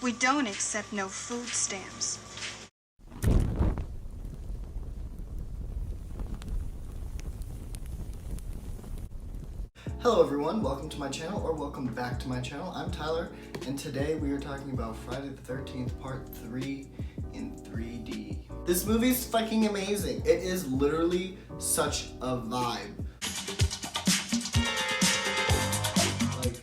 We don't accept no food stamps. Hello everyone, welcome to my channel, or welcome back to my channel. I'm Tyler, and today we are talking about Friday the 13th Part 3 in 3D. This movie is fucking amazing. It is literally such a vibe. Like,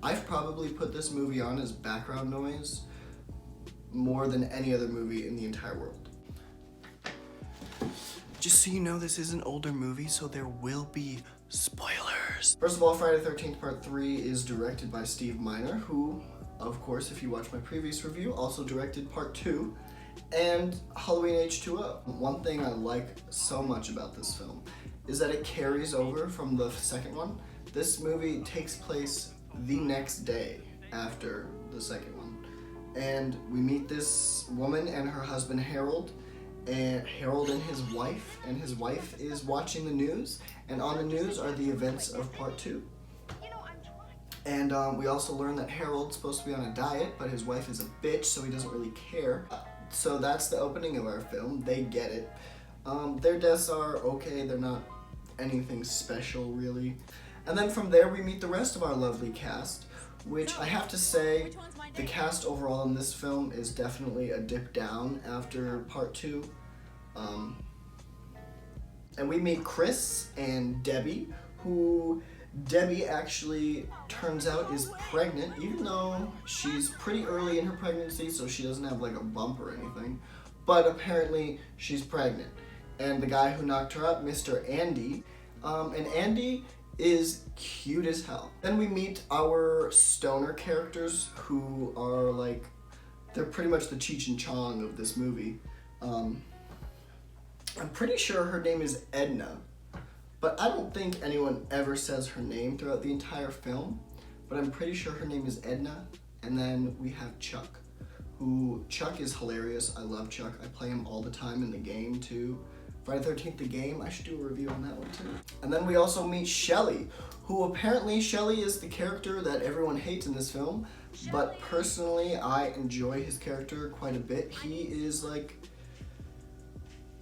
I've probably put this movie on as background noise more than any other movie in the entire world. Just so you know, this is an older movie, so there will be spoilers. First of all, Friday the 13th Part 3 is directed by Steve Miner, who, of course, if you watch my previous review, also directed Part 2 and Halloween H2O. One thing I like so much about this film is that it carries over from the second one. This movie takes place the next day after the second one. And we meet this woman and her husband Harold, and his wife is watching the news, and on the news are the events of Part 2. And we also learn that Harold's supposed to be on a diet, but his wife is a bitch, so he doesn't really care. So that's the opening of our film. They get it. Their deaths are okay, they're not anything special really. And then from there we meet the rest of our lovely cast, which I have to say, the cast overall in this film is definitely a dip down after Part 2. And we meet Chris and Debbie, who Debbie actually turns out is pregnant, even though she's pretty early in her pregnancy, so she doesn't have like a bump or anything. But apparently she's pregnant. And the guy who knocked her up, Mr. Andy, and Andy is cute as hell. Then we meet our stoner characters, who are like, they're pretty much the Cheech and Chong of this movie. I'm pretty sure her name is Edna, but I don't think anyone ever says her name throughout the entire film, but I'm pretty sure her name is Edna. And then we have Chuck, Chuck is hilarious. I love Chuck. I play him all the time in the game too. Friday the 13th, the game, I should do a review on that one too. And then we also meet Shelly, who apparently Shelly is the character that everyone hates in this film, but personally I enjoy his character quite a bit. He is like,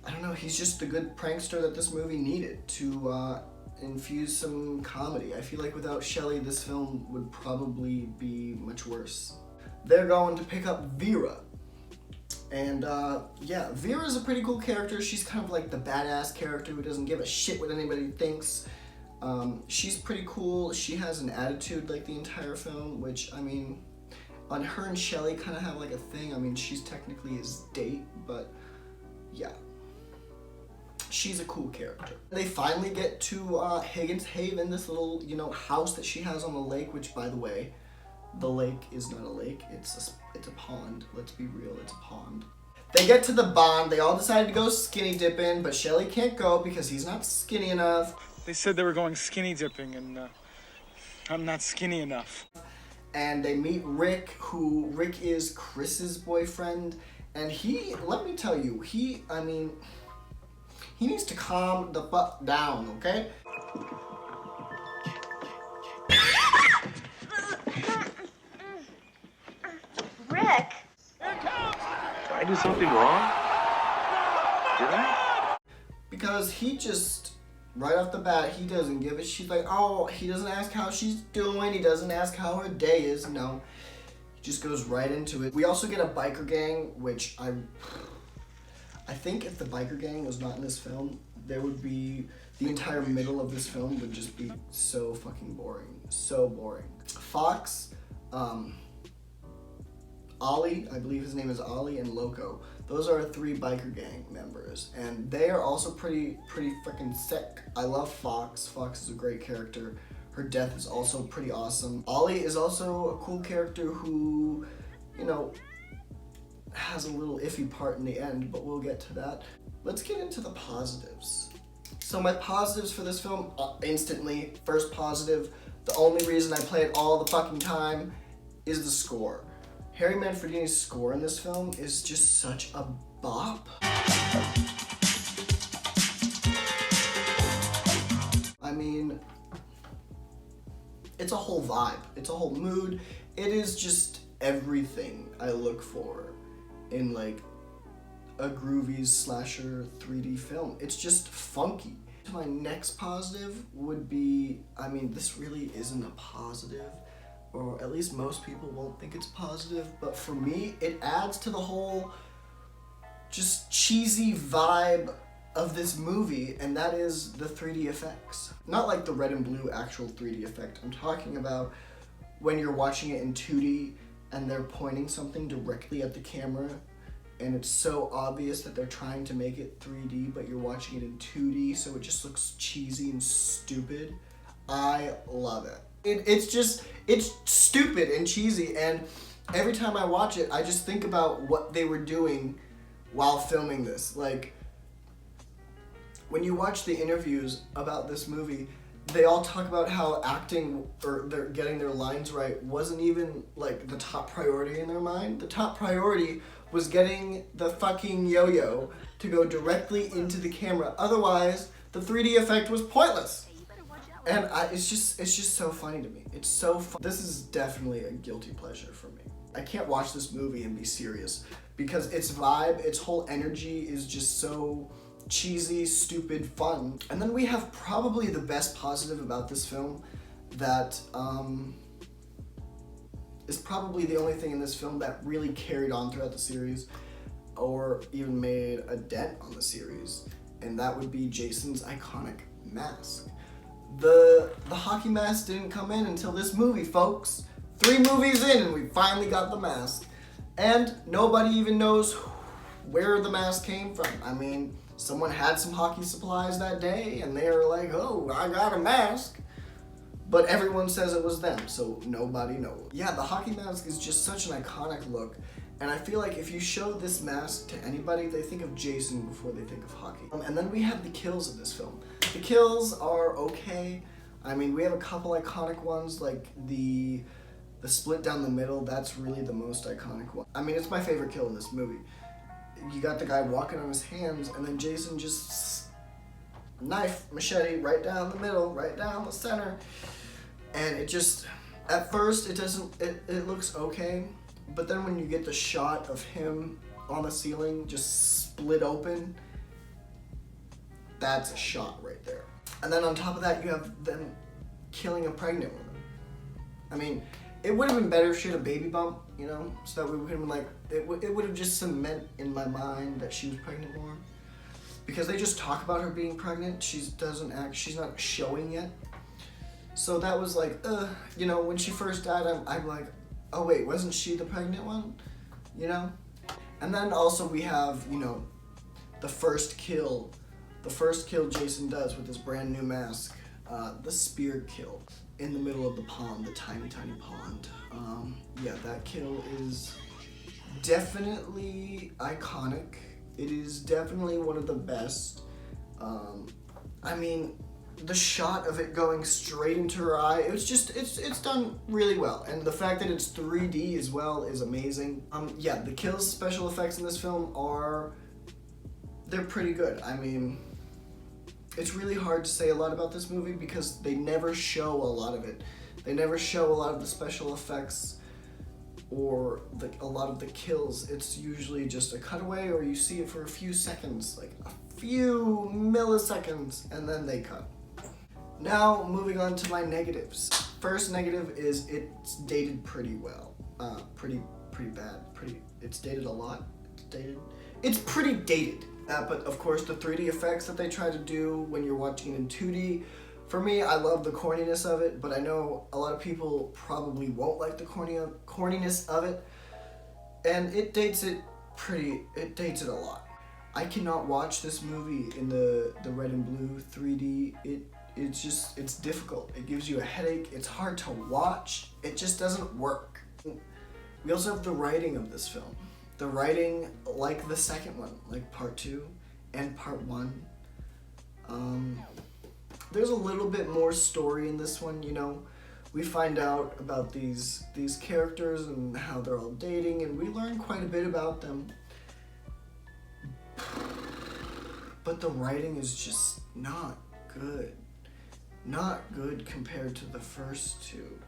I don't know, he's just the good prankster that this movie needed to infuse some comedy. I feel like without Shelly, this film would probably be much worse. They're going to pick up Vera. And yeah, Vera's a pretty cool character. She's kind of like the badass character who doesn't give a shit what anybody thinks. She's pretty cool. She has an attitude like the entire film, which, I mean, on her and Shelly kind of have like a thing. I mean, she's technically his date, but yeah. She's a cool character. They finally get to Higgins Haven, this little, house that she has on the lake, which, by the way, the lake is not a lake, it's a pond. Let's be real, it's a pond. They get to the bond, they all decided to go skinny dipping, but Shelly can't go because he's not skinny enough. They said they were going skinny dipping, and I'm not skinny enough. And they meet Rick, Rick is Chris's boyfriend, and let me tell you, he needs to calm the fuck down, okay? Rick! Did I do something wrong? Did I? Because he just, right off the bat, he doesn't give a shit. Like, oh, he doesn't ask how she's doing. He doesn't ask how her day is. No, he just goes right into it. We also get a biker gang, which I think if the biker gang was not in this film, there would be, the entire middle of this film would just be so fucking boring. So boring. Fox, Ollie, I believe his name is Ollie, and Loco. Those are 3 biker gang members, and they are also pretty freaking sick. I love Fox. Fox is a great character. Her death is also pretty awesome. Ollie is also a cool character who, has a little iffy part in the end, but we'll get to that. Let's get into the positives. So my positives for this film, instantly, first positive, the only reason I play it all the fucking time is the score. Harry Manfredini's score in this film is just such a bop. I mean, It's a whole vibe. It's a whole mood. It is just everything I look for in like a groovy slasher 3D film. It's just funky. My next positive would be, I mean, this really isn't a positive, or at least most people won't think it's positive, but for me, it adds to the whole just cheesy vibe of this movie, and that is the 3D effects. Not like the red and blue actual 3D effect. I'm talking about when you're watching it in 2D and they're pointing something directly at the camera, and it's so obvious that they're trying to make it 3D, but you're watching it in 2D, so it just looks cheesy and stupid. I love it. It's stupid and cheesy, and every time I watch it, I just think about what they were doing while filming this. Like, when you watch the interviews about this movie, they all talk about how acting or they're getting their lines right wasn't even like the top priority in their mind. The top priority was getting the fucking yo-yo to go directly into the camera. Otherwise, the 3D effect was pointless. And it's just so funny to me. It's so fun. This is definitely a guilty pleasure for me. I can't watch this movie and be serious because its vibe, its whole energy is just so cheesy, stupid, fun. And then we have probably the best positive about this film that is probably the only thing in this film that really carried on throughout the series or even made a dent on the series, and that would be Jason's iconic mask. The hockey mask didn't come in until this movie, folks. 3 movies in and we finally got the mask. And nobody even knows where the mask came from. I mean, someone had some hockey supplies that day and they were like, oh, I got a mask. But everyone says it was them, so nobody knows. Yeah, the hockey mask is just such an iconic look. And I feel like if you show this mask to anybody, they think of Jason before they think of hockey. And then we have the kills of this film. The kills are okay. I mean, we have a couple iconic ones, like the split down the middle. That's really the most iconic one. I mean, it's my favorite kill in this movie. You got the guy walking on his hands, and then Jason just knife, machete, right down the middle, right down the center. And it just, at first, it looks okay. But then when you get the shot of him on the ceiling just split open, that's a shot right there. And then on top of that, you have them killing a pregnant woman. I mean, it would have been better if she had a baby bump, you know, so that we would have been like, it would have just cement in my mind that she was pregnant more. Because they just talk about her being pregnant, she's not showing yet. So that was like, you know, when she first died, I'm like, oh wait, wasn't she the pregnant one? You know? And then also we have, you know, the first kill Jason does with his brand new mask, the spear kill in the middle of the pond, the tiny, tiny pond. Yeah, that kill is definitely iconic. It is definitely one of the best. I mean, the shot of it going straight into her eye, it's done really well. And the fact that it's 3D as well is amazing. Yeah, the kills special effects in this film they're pretty good. I mean, it's really hard to say a lot about this movie because they never show a lot of it. They never show a lot of the special effects or a lot of the kills. It's usually just a cutaway or you see it for a few seconds, like a few milliseconds, and then they cut. Now, moving on to my negatives. First negative is it's dated pretty well. Pretty bad. It's dated a lot. It's pretty dated. But of course, the 3D effects that they try to do when you're watching it in 2D, for me, I love the corniness of it, but I know a lot of people probably won't like the corniness of it, and it dates it a lot. I cannot watch this movie in the red and blue 3D. It's difficult. It gives you a headache. It's hard to watch. It just doesn't work. We also have the writing of this film. The writing, like the second one, like part 2 and part 1. There's a little bit more story in this one, you know. We find out about these characters and how they're all dating, and we learn quite a bit about them. But the writing is just not good. not good compared to the first two.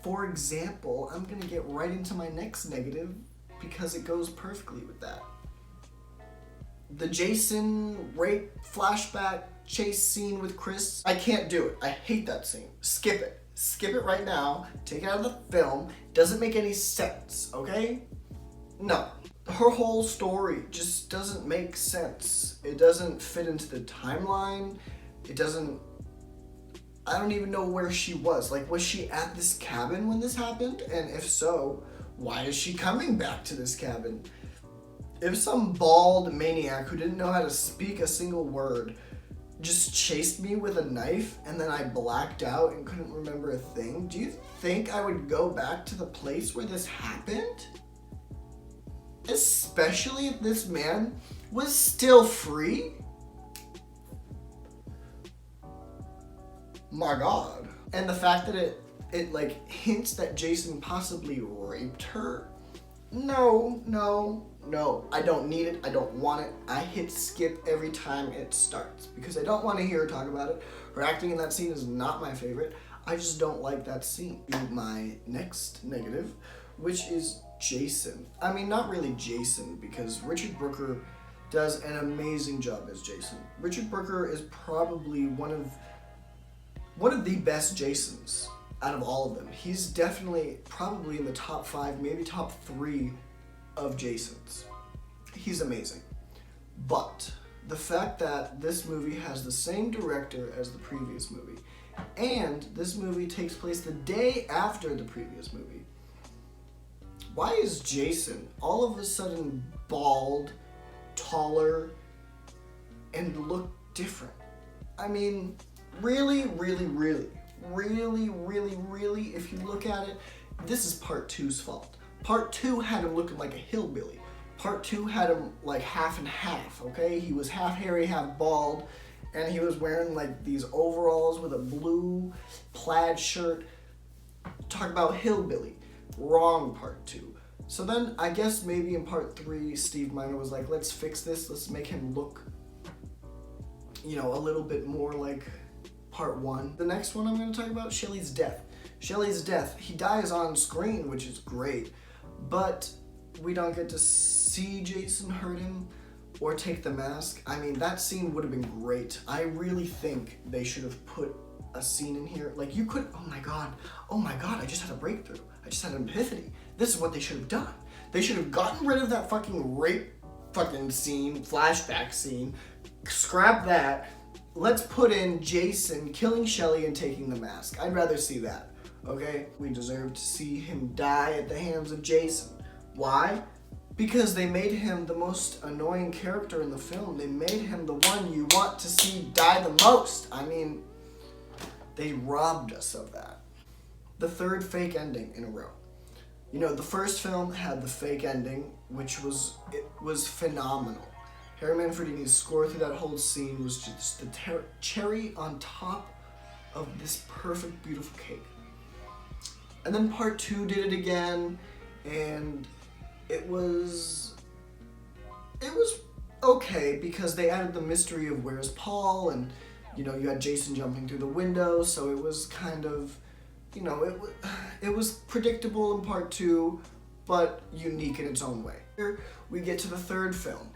For example, I'm gonna get right into my next negative because it goes perfectly with that. The Jason rape flashback chase scene with Chris, I can't do it. I hate that scene. Skip it. Skip it right now. Take it out of the film. Doesn't make any sense, okay? No. Her whole story just doesn't make sense. It doesn't fit into the timeline. I don't even know where she was. Like, was she at this cabin when this happened? And if so, why is she coming back to this cabin? If some bald maniac who didn't know how to speak a single word just chased me with a knife and then I blacked out and couldn't remember a thing, do you think I would go back to the place where this happened? Especially if this man was still free? My God. And the fact that it like hints that Jason possibly raped her? No. I don't need it. I don't want it. I hit skip every time it starts because I don't want to hear her talk about it. Her acting in that scene is not my favorite. I just don't like that scene. My next negative, which is Jason. I mean, not really Jason, because Richard Brooker does an amazing job as Jason. Richard Brooker is probably one of the best Jasons out of all of them. He's definitely probably in the top 5, maybe top 3 of Jasons. He's amazing. But the fact that this movie has the same director as the previous movie, and this movie takes place the day after the previous movie, why is Jason all of a sudden bald, taller, and look different? I mean, really, if you look at it, this is part 2's fault. Part 2 had him looking like a hillbilly. Part 2 had him like half and half, okay? He was half hairy, half bald, and he was wearing like these overalls with a blue plaid shirt. Talk about hillbilly. Wrong, part 2. So then I guess maybe in part 3, Steve Miner was like, let's fix this. Let's make him look, a little bit more like part 1. The next one I'm going to talk about, Shelley's death. Shelley's death. He dies on screen, which is great, but we don't get to see Jason hurt him or take the mask. I mean, that scene would have been great. I really think they should have put a scene in here. Like, you could, oh my god, I just had a breakthrough. I just had an epiphany. This is what they should have done. They should have gotten rid of that fucking rape fucking scene, flashback scene, scrap that. Let's put in Jason killing Shelley and taking the mask. I'd rather see that, okay? We deserve to see him die at the hands of Jason. Why? Because they made him the most annoying character in the film. They made him the one you want to see die the most. I mean, they robbed us of that. The third fake ending in a row. The first film had the fake ending, which was phenomenal. Harry Manfredini's score through that whole scene was just the cherry on top of this perfect, beautiful cake. And then part 2 did it again, and it was okay because they added the mystery of where's Paul, and you had Jason jumping through the window, so it was kind of, it was predictable in part 2, but unique in its own way. Here we get to the third film,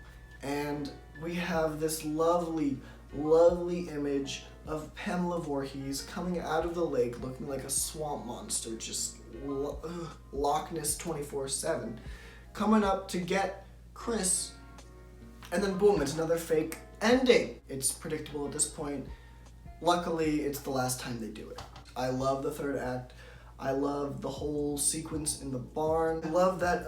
and we have this lovely image of Pamela Voorhees coming out of the lake looking like a swamp monster, just Loch Ness 24/7, coming up to get Chris, and then boom, it's another fake ending. It's predictable at this point. Luckily, it's the last time they do it. I love the third act. I love the whole sequence in the barn. I love that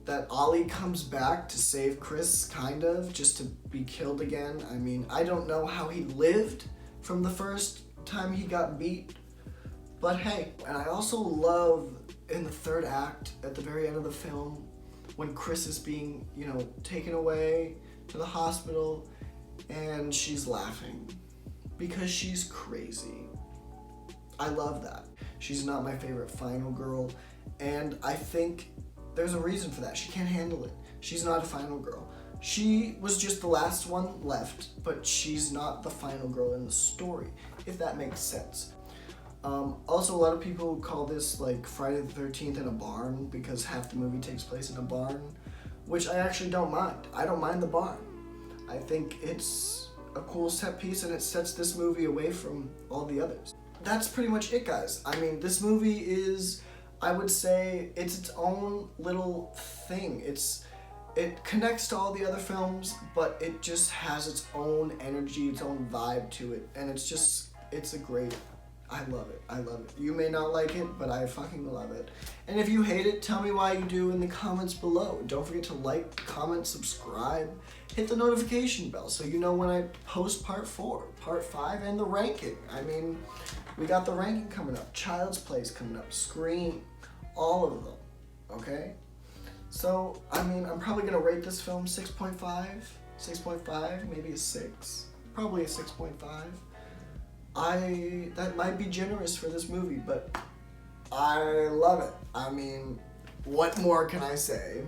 that Ollie comes back to save Chris, kind of, just to be killed again. I mean, I don't know how he lived from the first time he got beat, but hey. And I also love in the third act, at the very end of the film, when Chris is being, taken away to the hospital, and she's laughing because she's crazy. I love that. She's not my favorite final girl, and I think there's a reason for that. She can't handle it. She's not a final girl. She was just the last one left, but she's not the final girl in the story, if that makes sense. Also, a lot of people call this like Friday the 13th in a barn because half the movie takes place in a barn, which I actually don't mind. I don't mind the barn. I think it's a cool set piece and it sets this movie away from all the others. That's pretty much it, guys. I mean, this movie is, I would say, it's its own little thing. It connects to all the other films, but it just has its own energy, its own vibe to it, and it's a great, I love it. I love it. You may not like it, but I fucking love it. And if you hate it, tell me why you do in the comments below. Don't forget to like, comment, subscribe, hit the notification bell so you know when I post part 4, part 5, and the ranking. I mean, we got the ranking coming up, Child's Play's coming up, Scream, all of them, okay? So, I mean, I'm probably gonna rate this film 6.5, maybe a 6, probably a 6.5. That might be generous for this movie, but I love it. I mean, what more can I say?